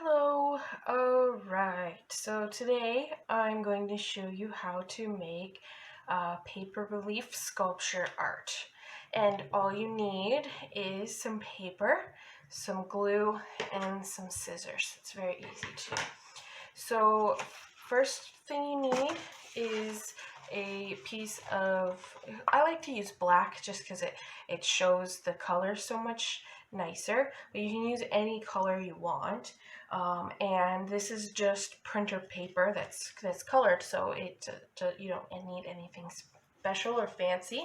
Hello! Alright, so today I'm going to show you how to make paper relief sculpture art. And all you need is some paper, some glue, and some scissors. It's very easy too. So first thing you need is a piece of, I like to use black just because it shows the color so much nicer, but you can use any color you want. And this is just printer paper that's colored, so you don't need anything special or fancy.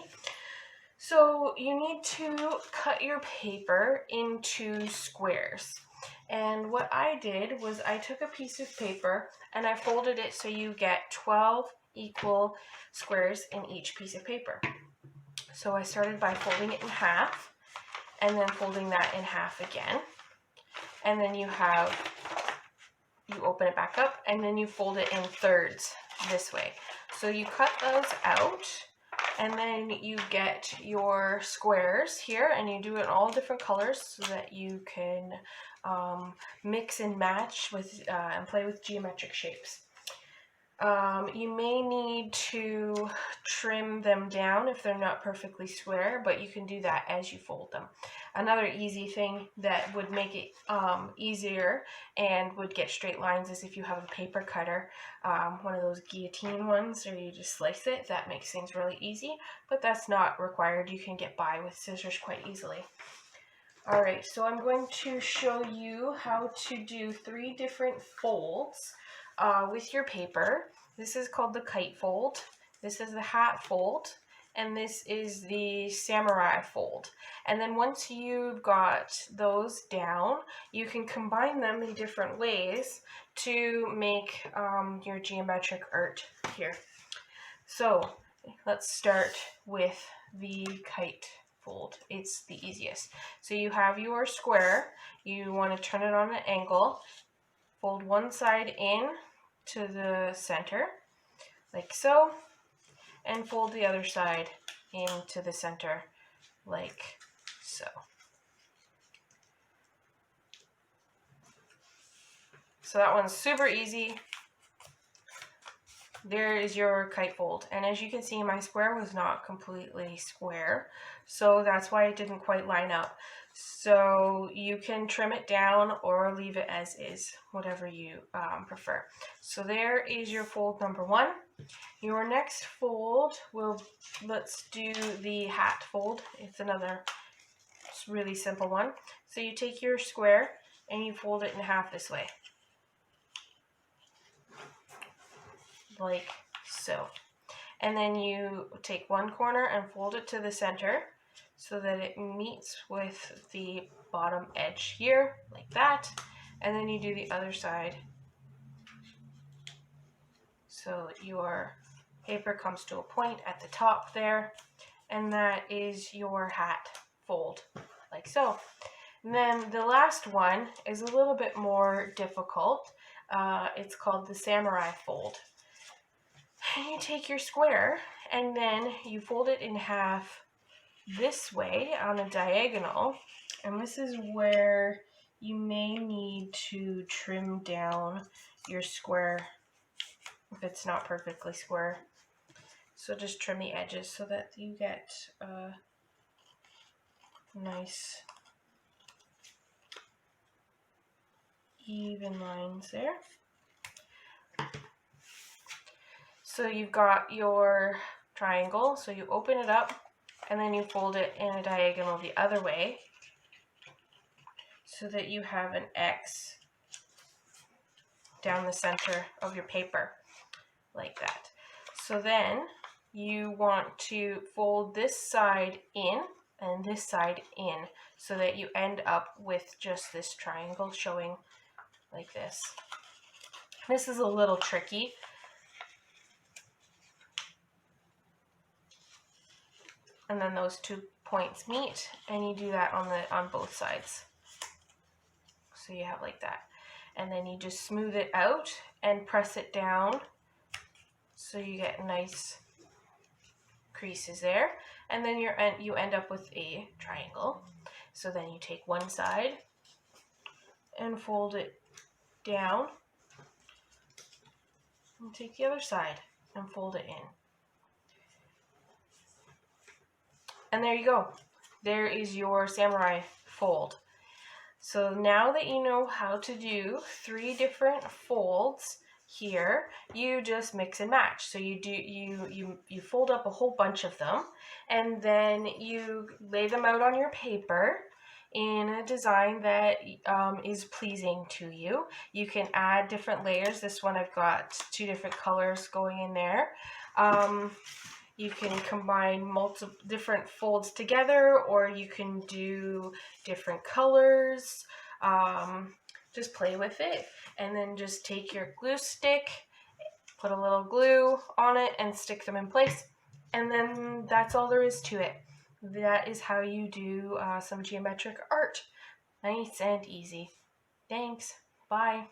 So you need to cut your paper into squares. And what I did was I took a piece of paper and I folded it so you get 12 equal squares in each piece of paper. So I started by folding it in half and then folding that in half again. And then you open it back up and then you fold it in thirds this way. So you cut those out and then you get your squares here and you do it in all different colors so that you can mix and match with and play with geometric shapes. You may need to trim them down if they're not perfectly square, but you can do that as you fold them. Another easy thing that would make it easier and would get straight lines is if you have a paper cutter, one of those guillotine ones, or you just slice it. That makes things really easy, but that's not required. You can get by with scissors quite easily. Alright, so I'm going to show you how to do 3 different folds with your paper. This is called the kite fold, this is the hat fold, and this is the samurai fold. And then once you've got those down, you can combine them in different ways to make your geometric art here. So let's start with the kite fold. It's the easiest. So you have your square, you want to turn it on an angle, fold one side in to the center, like so, and fold the other side into the center, like so. So that one's super easy. There is your kite fold, and as you can see, my square was not completely square, so that's why it didn't quite line up. So you can trim it down or leave it as is, whatever you prefer. So there is your fold number 1. Your next fold let's do the hat fold. It's another really simple one. So you take your square and you fold it in half this way, like so. And then you take one corner and fold it to the center so that it meets with the bottom edge here, like that. And then you do the other side so your paper comes to a point at the top there, and that is your hat fold, like so. And then the last one is a little bit more difficult. It's called the samurai fold. And you take your square and then you fold it in half this way on a diagonal, and this is where you may need to trim down your square if it's not perfectly square. So just trim the edges so that you get nice even lines there. So you've got your triangle, so you open it up and then you fold it in a diagonal the other way so that you have an X down the center of your paper, like that. So then you want to fold this side in and this side in so that you end up with just this triangle showing like this. This is a little tricky. And then those 2 points meet, and you do that on both sides. So you have like that. And then you just smooth it out and press it down so you get nice creases there. And then you end up with a triangle. So then you take one side and fold it down and take the other side and fold it in. And there you go. There is your samurai fold. So now that you know how to do 3 different folds here, you just mix and match. So you fold up a whole bunch of them, and then you lay them out on your paper in a design that is pleasing to you. You can add different layers. This one I've got 2 different colors going in there. You can combine multiple different folds together, or you can do different colors. Just play with it, and then just take your glue stick, put a little glue on it, and stick them in place. And then that's all there is to it. That is how you do some geometric art. Nice and easy. Thanks. Bye.